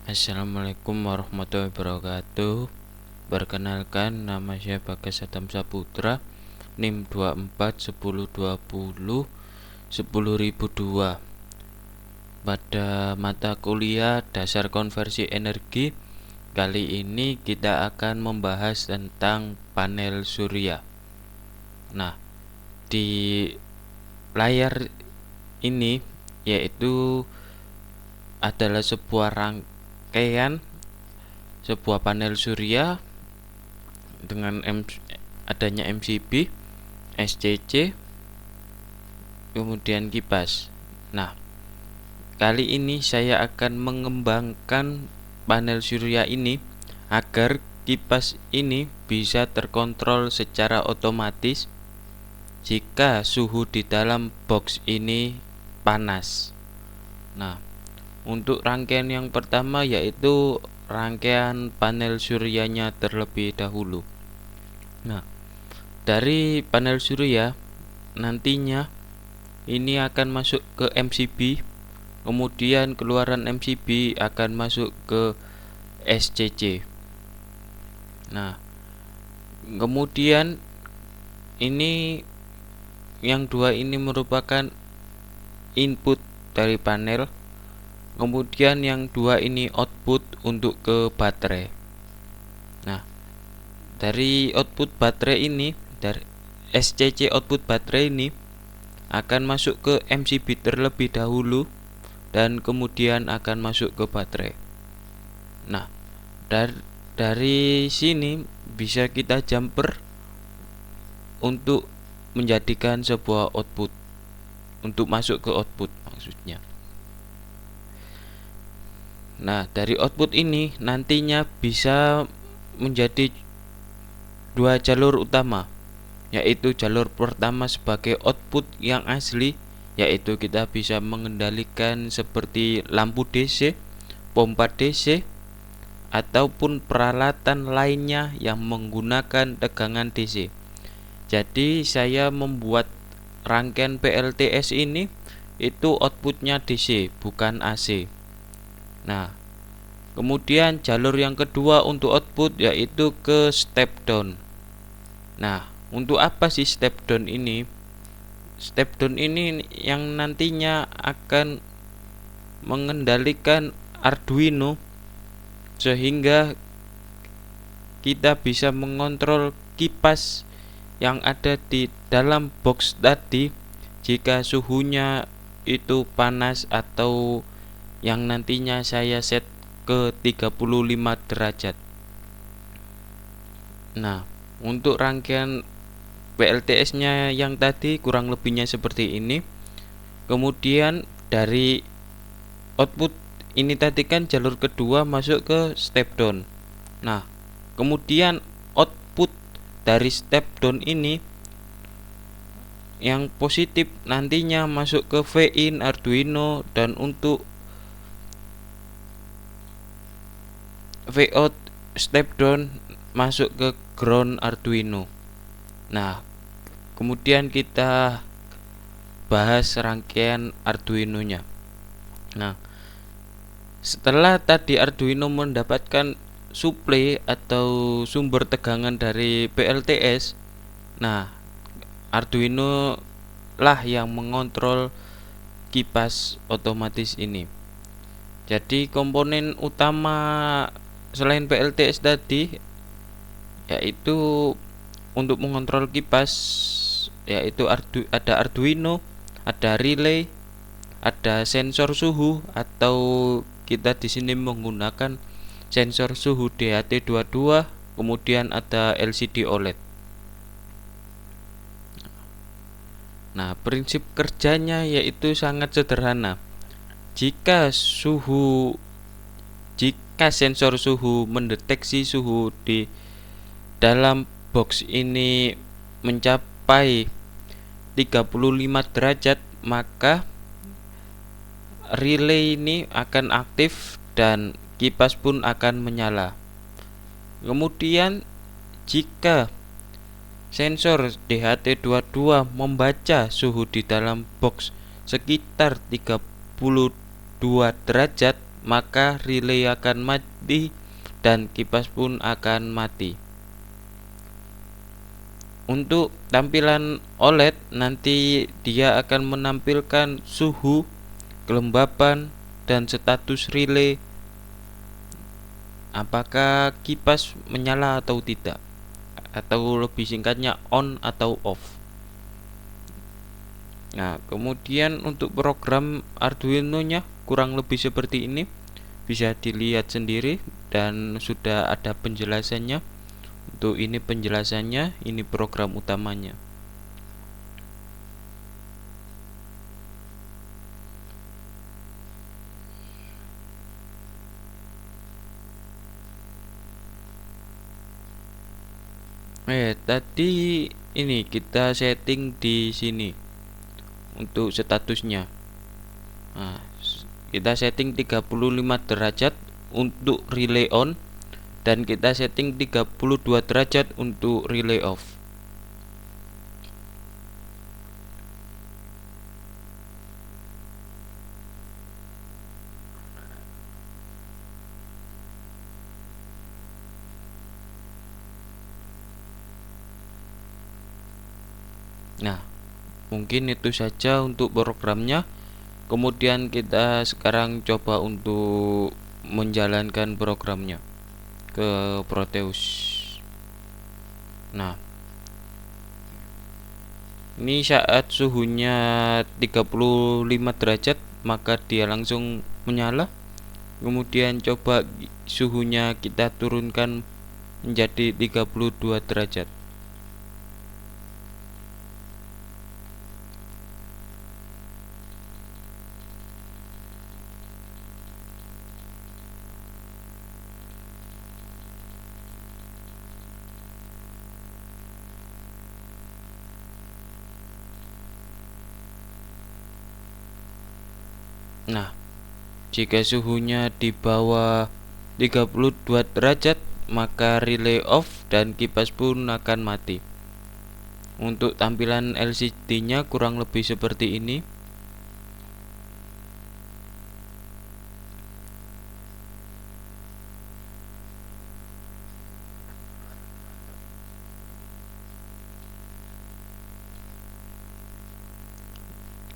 Assalamualaikum warahmatullahi wabarakatuh. Perkenalkan, nama saya Bagas Adam Saputra, NIM 24 10 20 10002. Pada mata kuliah dasar konversi energi, kali ini kita akan membahas tentang panel surya. Nah, di layar ini yaitu adalah sebuah sebuah panel surya dengan adanya MCB, SCC, kemudian kipas. Nah, kali ini saya akan mengembangkan panel surya ini agar kipas ini bisa terkontrol secara otomatis jika suhu di dalam box ini panas. Nah, untuk rangkaian yang pertama yaitu rangkaian panel suryanya terlebih dahulu. Nah, dari panel surya nantinya ini akan masuk ke MCB, kemudian keluaran MCB akan masuk ke SCC. Nah, kemudian ini yang dua ini merupakan input dari panel, kemudian yang dua ini output untuk ke baterai. Nah, dari output baterai ini, dari SCC output baterai ini akan masuk ke MCB terlebih dahulu dan kemudian akan masuk ke baterai. Nah, dari sini bisa kita jumper untuk menjadikan sebuah output, untuk masuk ke output maksudnya. Nah, dari output ini nantinya bisa menjadi dua jalur utama, yaitu jalur pertama sebagai output yang asli, yaitu kita bisa mengendalikan seperti lampu DC, pompa DC, ataupun peralatan lainnya yang menggunakan tegangan DC. Jadi saya membuat rangkaian PLTS ini itu outputnya DC, bukan AC. Nah, kemudian jalur yang kedua untuk output yaitu ke step down. Nah, untuk apa sih step down ini? Step down ini yang nantinya akan mengendalikan Arduino sehingga kita bisa mengontrol kipas yang ada di dalam box tadi jika suhunya itu panas atau yang nantinya saya set ke 35 derajat. Nah, untuk rangkaian PLTS nya yang tadi kurang lebihnya seperti ini. Kemudian dari output ini tadi kan jalur kedua masuk ke step down. Nah, kemudian output dari step down ini yang positif nantinya masuk ke V-in Arduino, dan untuk V-out step down masuk ke ground Arduino. Nah, kemudian kita bahas rangkaian Arduino nya. Nah, setelah tadi Arduino mendapatkan suplai atau sumber tegangan dari PLTS, nah Arduino lah yang mengontrol kipas otomatis ini. Jadi komponen utama selain PLTS tadi yaitu untuk mengontrol kipas yaitu ada Arduino, ada relay, ada sensor suhu atau kita di sini menggunakan sensor suhu DHT22, kemudian ada LCD OLED. Nah, prinsip kerjanya yaitu sangat sederhana. Jika sensor suhu mendeteksi suhu di dalam box ini mencapai 35 derajat, maka relay ini akan aktif dan kipas pun akan menyala. Kemudian jika sensor DHT22 membaca suhu di dalam box sekitar 32 derajat, maka relay akan mati dan kipas pun akan mati. Untuk tampilan OLED nanti dia akan menampilkan suhu, kelembapan, dan status relay, apakah kipas menyala atau tidak, atau lebih singkatnya on atau off. Nah, kemudian untuk program Arduino-nya kurang lebih seperti ini, bisa dilihat sendiri dan sudah ada penjelasannya. Untuk ini penjelasannya, ini program utamanya. Tadi ini kita setting di sini untuk statusnya. Nah, kita setting 35 derajat untuk relay on dan kita setting 32 derajat untuk relay off. Nah, mungkin itu saja untuk programnya. Kemudian kita sekarang coba untuk menjalankan programnya ke Proteus. Nah, ini saat suhunya 35 derajat maka dia langsung menyala. Kemudian coba suhunya kita turunkan menjadi 32 derajat. Nah, jika suhunya di bawah 32 derajat maka relay off dan kipas pun akan mati. Untuk tampilan LCD-nya kurang lebih seperti ini.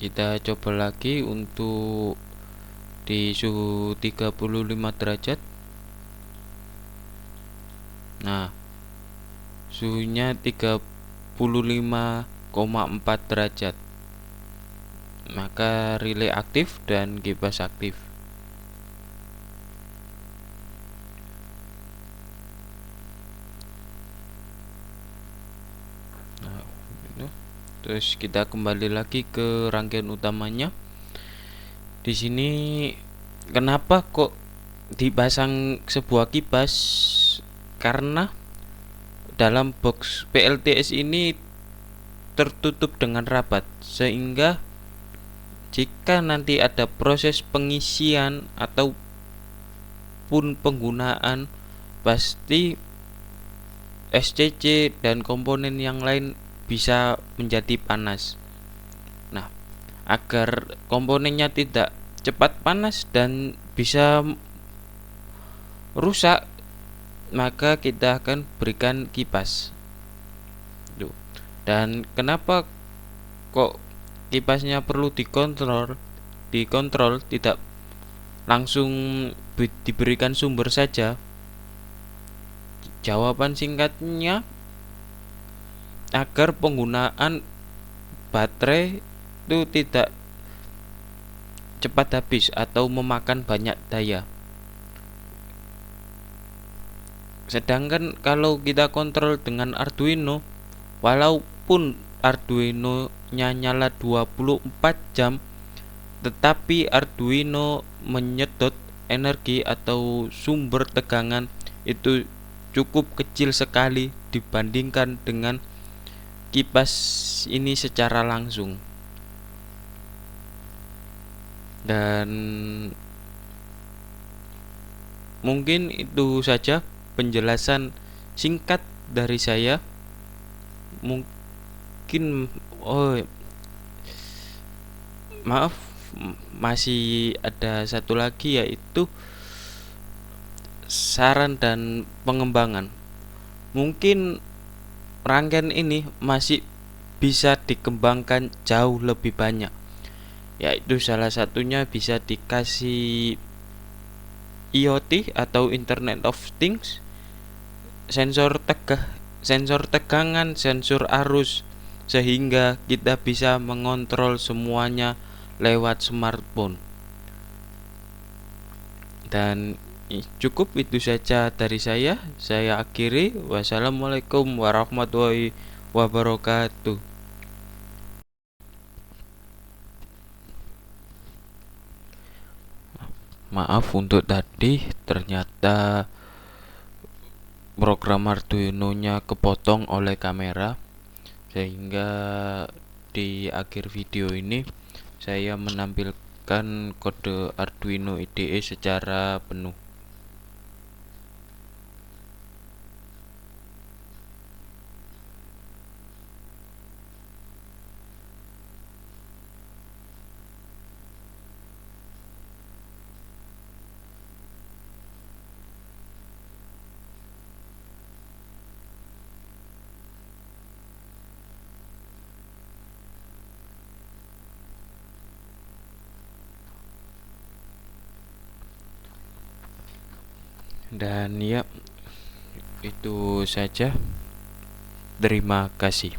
Kita coba lagi untuk di suhu 35 derajat. Nah, suhunya 35,4 derajat. Maka relay aktif dan kipas aktif. Nah, itu. Terus kita kembali lagi ke rangkaian utamanya. Di sini kenapa kok dipasang sebuah kipas? Karena dalam box PLTS ini tertutup dengan rapat, sehingga jika nanti ada proses pengisian ataupun penggunaan, pasti SCC dan komponen yang lain bisa menjadi panas. Nah, agar komponennya tidak cepat panas dan bisa rusak, maka kita akan berikan kipas. Tuh. Dan kenapa kok kipasnya perlu dikontrol? Dikontrol tidak langsung diberikan sumber saja. Jawaban singkatnya, agar penggunaan baterai itu tidak cepat habis atau memakan banyak daya. Sedangkan kalau kita kontrol dengan Arduino, walaupun Arduino-nya nyala 24 jam, tetapi Arduino menyedot energi atau sumber tegangan itu cukup kecil sekali dibandingkan dengan kipas ini secara langsung. Dan mungkin itu saja penjelasan singkat dari saya. Mungkin maaf masih ada satu lagi, yaitu saran dan pengembangan. Mungkin rangkaian ini masih bisa dikembangkan jauh lebih banyak, yaitu salah satunya bisa dikasih IoT atau Internet of Things, sensor sensor tegangan, sensor arus, sehingga kita bisa mengontrol semuanya lewat smartphone. Dan cukup itu saja dari saya. Saya akhiri. Wassalamualaikum warahmatullahi wabarakatuh. Maaf untuk tadi, ternyata program Arduino-nya kepotong oleh kamera, sehingga di akhir video ini saya menampilkan kode Arduino IDE secara penuh. Dan ya, itu saja. Terima kasih.